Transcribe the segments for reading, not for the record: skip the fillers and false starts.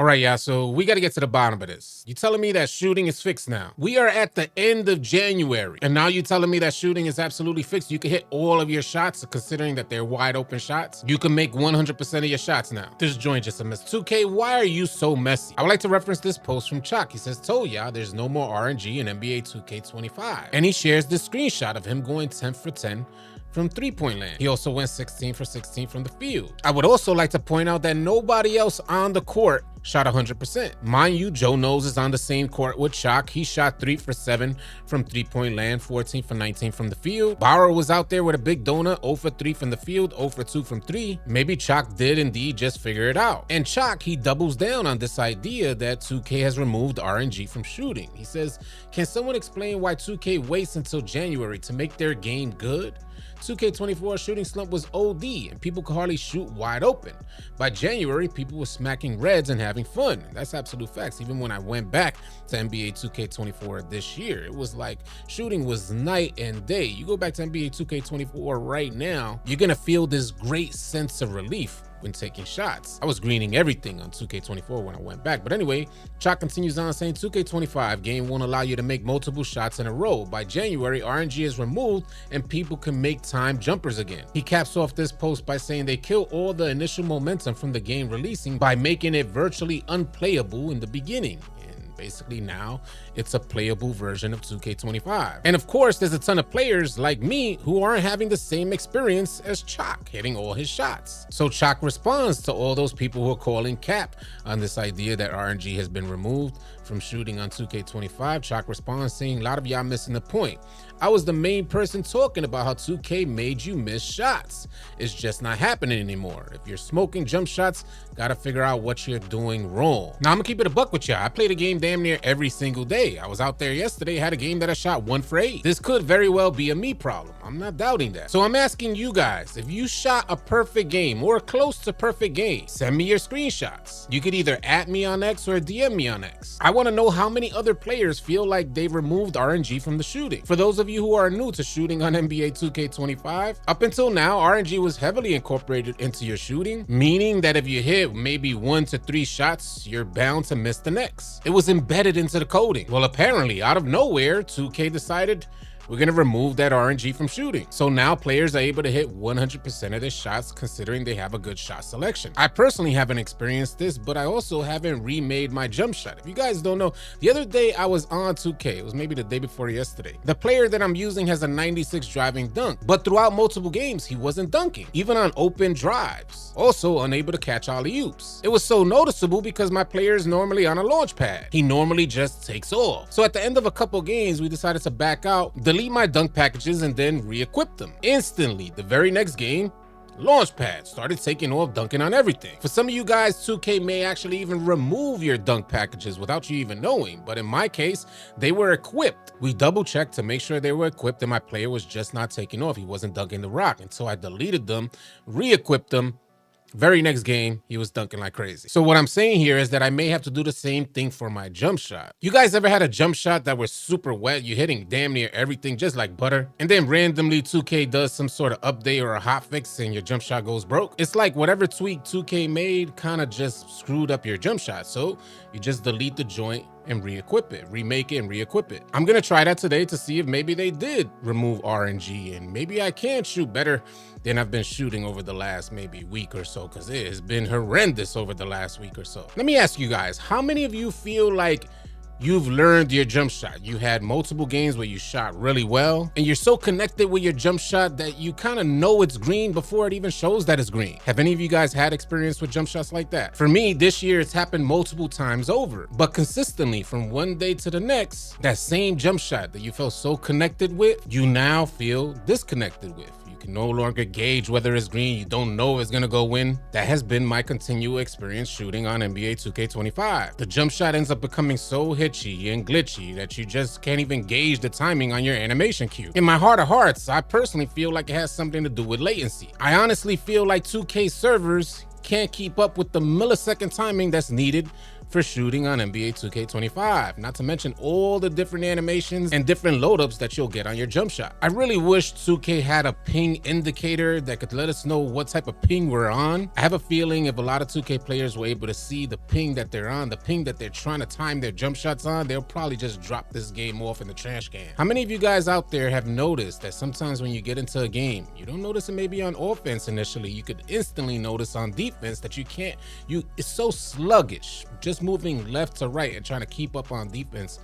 right, yeah, so we got to get to the bottom of this. You telling me that shooting is fixed now? We are at the end of January, and now you telling me that shooting is absolutely fixed? You can hit all of your shots, considering that they're wide open shots. You can make 100% of your shots now. This joint just a mess. 2K, why are you so messy? I would like to reference this post from Kach. He says, told y'all there's no more RNG in NBA 2K25. And he shares this screenshot of him going 10 for 10 from three-point land. He also went 16 for 16 from the field. I would also like to point out that nobody else on the court shot 100%. Mind you, Joe Knows is on the same court with Kach. He shot 3 for 7 from three-point land, 14 for 19 from the field. Bauer was out there with a big donut, 0 for 3 from the field, 0 for 2 from 3. Maybe Kach did indeed just figure it out. And Kach, he doubles down on this idea that 2K has removed RNG from shooting. He says, can someone explain why 2K waits until January to make their game good? 2K24 shooting slump was OD and people could hardly shoot wide open. By January, people were smacking reds and having fun. That's absolute facts. Even when I went back to NBA 2K24 this year, it was like shooting was night and day. You go back to NBA 2K24 right now, you're gonna feel this great sense of relief when taking shots. I was greening everything on 2K24 when I went back. But anyway, Kach continues on saying 2K25 game won't allow you to make multiple shots in a row. By January, RNG is removed and people can make time jumpers again. He caps off this post by saying they kill all the initial momentum from the game releasing by making it virtually unplayable in the beginning. Basically now it's a playable version of 2K25. And of course, there's a ton of players like me who aren't having the same experience as Kach, hitting all his shots. So Kach responds to all those people who are calling cap on this idea that RNG has been removed from shooting on 2K25. Kach responds saying, a lot of y'all missing the point. I was the main person talking about how 2K made you miss shots. It's just not happening anymore. If you're smoking jump shots, gotta figure out what you're doing wrong. Now I'm gonna keep it a buck with y'all. I play the game damn near every single day. I was out there yesterday, had a game that I shot 1 for 8. This could very well be a me problem. I'm not doubting that. So I'm asking you guys, if you shot a perfect game or close to perfect game, send me your screenshots. You could either @ me on X or DM me on X. I wanna know how many other players feel like they've removed RNG from the shooting. For those of you who are new to shooting on NBA 2K25, up until now, RNG was heavily incorporated into your shooting, meaning that if you hit maybe 1 to 3 shots, you're bound to miss the next. It was embedded into the coding. Well, apparently, out of nowhere, 2K decided we're gonna remove that RNG from shooting. So now players are able to hit 100% of their shots considering they have a good shot selection. I personally haven't experienced this, but I also haven't remade my jump shot. If you guys don't know, the other day I was on 2K, it was maybe the day before yesterday. The player that I'm using has a 96 driving dunk, but throughout multiple games, he wasn't dunking, even on open drives. Also unable to catch alley-oops. It was so noticeable because my player is normally on a launch pad. He normally just takes off. So at the end of a couple games, we decided to back out, delete my dunk packages and then re-equip them. Instantly, the very next game, Launchpad started taking off, dunking on everything. For some of you guys, 2K may actually even remove your dunk packages without you even knowing, but in my case, they were equipped. We double checked to make sure they were equipped and my player was just not taking off. He wasn't dunking the rock until I deleted them, re-equipped them. Very next game, he was dunking like crazy. So what I'm saying here is that I may have to do the same thing for my jump shot. You guys ever had a jump shot that was super wet? You're hitting damn near everything just like butter. And then randomly 2K does some sort of update or a hotfix and your jump shot goes broke. It's like whatever tweak 2K made kind of just screwed up your jump shot. So you just delete the joint and re-equip it, remake it and re-equip it. I'm gonna try that today to see if maybe they did remove RNG and maybe I can shoot better than I've been shooting over the last maybe week or so, because it has been horrendous over the last week or so. Let me ask you guys, how many of you feel like you've learned your jump shot? You had multiple games where you shot really well and you're so connected with your jump shot that you kind of know it's green before it even shows that it's green. Have any of you guys had experience with jump shots like that? For me, this year it's happened multiple times over, but consistently from one day to the next, that same jump shot that you felt so connected with, you now feel disconnected with. You can no longer gauge whether it's green. You don't know if it's gonna go in. That has been my continual experience shooting on NBA 2K25. The jump shot ends up becoming so hitchy and glitchy that you just can't even gauge the timing on your animation cue. In my heart of hearts, I personally feel like it has something to do with latency. I honestly feel like 2K servers can't keep up with the millisecond timing that's needed for shooting on NBA 2K25, not to mention all the different animations and different load-ups that you'll get on your jump shot. I really wish 2K had a ping indicator that could let us know what type of ping we're on. I have a feeling if a lot of 2K players were able to see the ping that they're on, the ping that they're trying to time their jump shots on, they'll probably just drop this game off in the trash can. How many of you guys out there have noticed that sometimes when you get into a game, you don't notice it maybe on offense initially, you could instantly notice on defense that it's so sluggish, just moving left to right and trying to keep up on defense.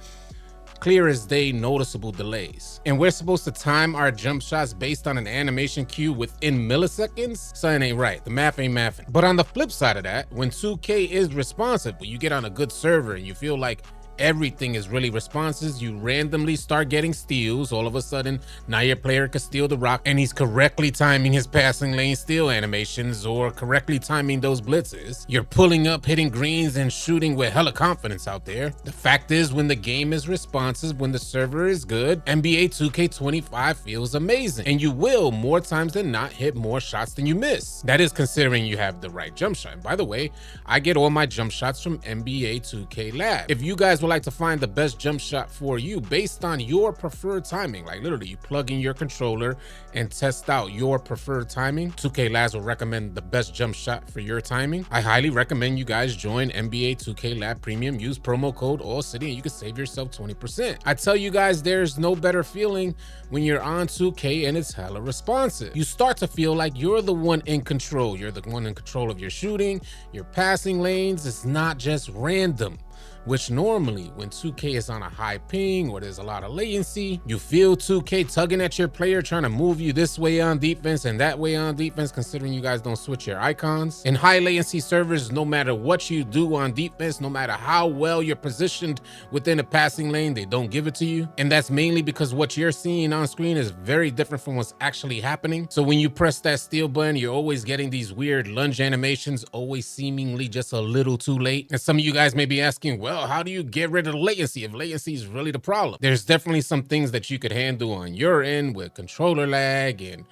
Clear as day, noticeable delays. And we're supposed to time our jump shots based on an animation queue within milliseconds? Something ain't right. The math ain't mathing. But on the flip side of that, when 2K is responsive, when you get on a good server and you feel like everything is really responsive, you randomly start getting steals. All of a sudden, now your player can steal the rock and he's correctly timing his passing lane steal animations or correctly timing those blitzes. You're pulling up, hitting greens, and shooting with hella confidence out there. The fact is, when the game is responsive, when the server is good, NBA 2K25 feels amazing. And you will, more times than not, hit more shots than you miss. That is considering you have the right jump shot. And by the way, I get all my jump shots from NBA 2K Lab. If you guys would like to find the best jump shot for you based on your preferred timing, like literally you plug in your controller and test out your preferred timing, 2K Labs will recommend the best jump shot for your timing. I highly recommend you guys join NBA 2K Lab Premium, use promo code AllCity, and you can save yourself 20%. I tell you guys, there's no better feeling when you're on 2K and it's hella responsive. You start to feel like you're the one in control. You're the one in control of your shooting, your passing lanes. It's not just random, which normally when 2K is on a high ping or there's a lot of latency, you feel 2K tugging at your player, trying to move you this way on defense and that way on defense, considering you guys don't switch your icons. In high latency servers, no matter what you do on defense, no matter how well you're positioned within a passing lane, they don't give it to you. And that's mainly because what you're seeing on screen is very different from what's actually happening. So when you press that steal button, you're always getting these weird lunge animations, always seemingly just a little too late. And some of you guys may be asking, well, how do you get rid of the latency if latency is really the problem? There's definitely some things that you could handle on your end with controller lag and,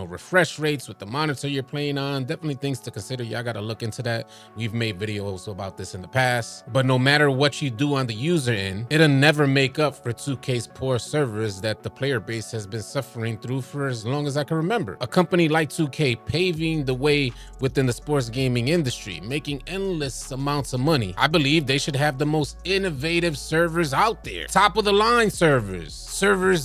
refresh rates with the monitor you're playing on. Definitely things to consider. Y'all got to look into that. We've made videos about this in the past. But no matter what you do on the user end, it'll never make up for 2K's poor servers that the player base has been suffering through for as long as I can remember. A company like 2K paving the way within the sports gaming industry, making endless amounts of money. I believe they should have the most innovative servers out there. Top of the line servers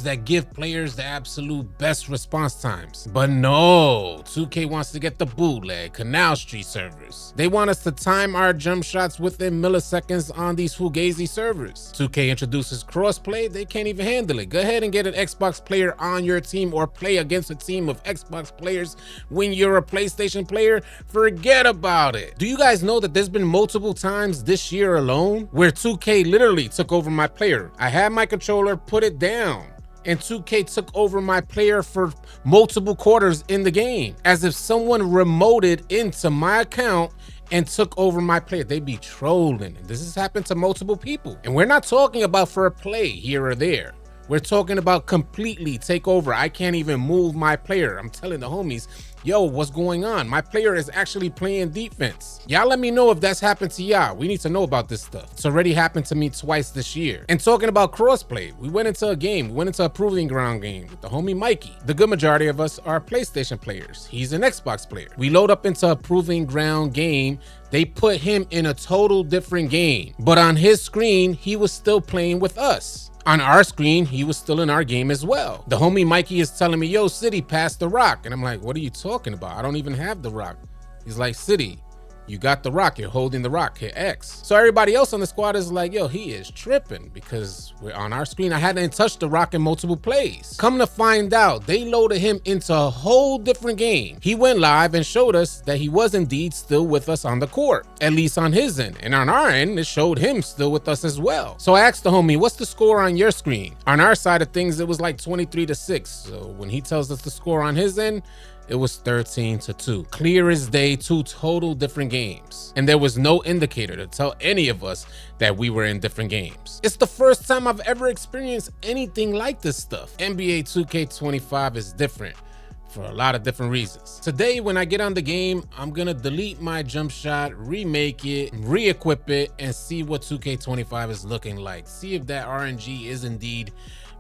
that give players the absolute best response times. But no, 2K wants to get the bootleg Canal Street servers. They want us to time our jump shots within milliseconds on these Fugazi servers. 2K introduces crossplay, they can't even handle it. Go ahead and get an Xbox player on your team or play against a team of Xbox players when you're a PlayStation player. Forget about it. Do you guys know that there's been multiple times this year alone where 2K literally took over my player? I had my controller, put it down, and 2K took over my player for multiple quarters in the game, as if someone remoted into my account and took over my player. They be trolling. This has happened to multiple people. And we're not talking about for a play here or there. We're talking about completely take over. I can't even move my player. I'm telling the homies, yo, what's going on? My player is actually playing defense. Y'all let me know if that's happened to y'all. We need to know about this stuff. It's already happened to me twice this year. And talking about crossplay, we went into a proving ground game with the homie Mikey. The good majority of us are PlayStation players. He's an Xbox player. We load up into a proving ground game. They put him in a total different game, but on his screen, he was still playing with us. On our screen, he was still in our game as well. The homie Mikey is telling me, yo, City, pass the rock. And I'm like, what are you talking about? I don't even have the rock. He's like, City, you got the rock. You're holding the rock. Hit X. So everybody else on the squad is like, yo, he is tripping because we're on our screen. I hadn't touched the rock in multiple plays. Come to find out, they loaded him into a whole different game. He went live and showed us that he was indeed still with us on the court, at least on his end. And on our end, it showed him still with us as well. So I asked the homie, what's the score on your screen? On our side of things, it was like 23-6. So when he tells us the score on his end, it was 13-2. Clear as day, two total different games. And there was no indicator to tell any of us that we were in different games. It's the first time I've ever experienced anything like this stuff. NBA 2K25 is different for a lot of different reasons. Today, when I get on the game, I'm gonna delete my jump shot, remake it, re-equip it, and see what 2K25 is looking like. See if that RNG is indeed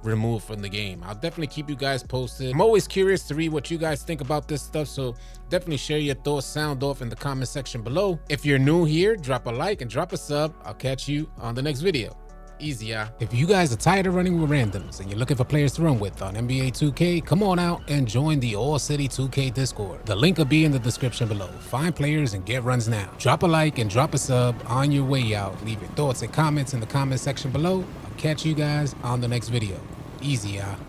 removed from the game. I'll definitely keep you guys posted. I'm always curious to read what you guys think about this stuff, so definitely share your thoughts, sound off in the comment section below. If you're new here, drop a like and drop a sub. I'll catch you on the next video. Easy, yeah. If you guys are tired of running with randoms and you're looking for players to run with on NBA 2K, come on out and join the AllCity 2K Discord. The link will be in the description below. Find players and get runs now. Drop a like and drop a sub on your way out. Leave your thoughts and comments in the comment section below. I'll catch you guys on the next video. Easy, yeah.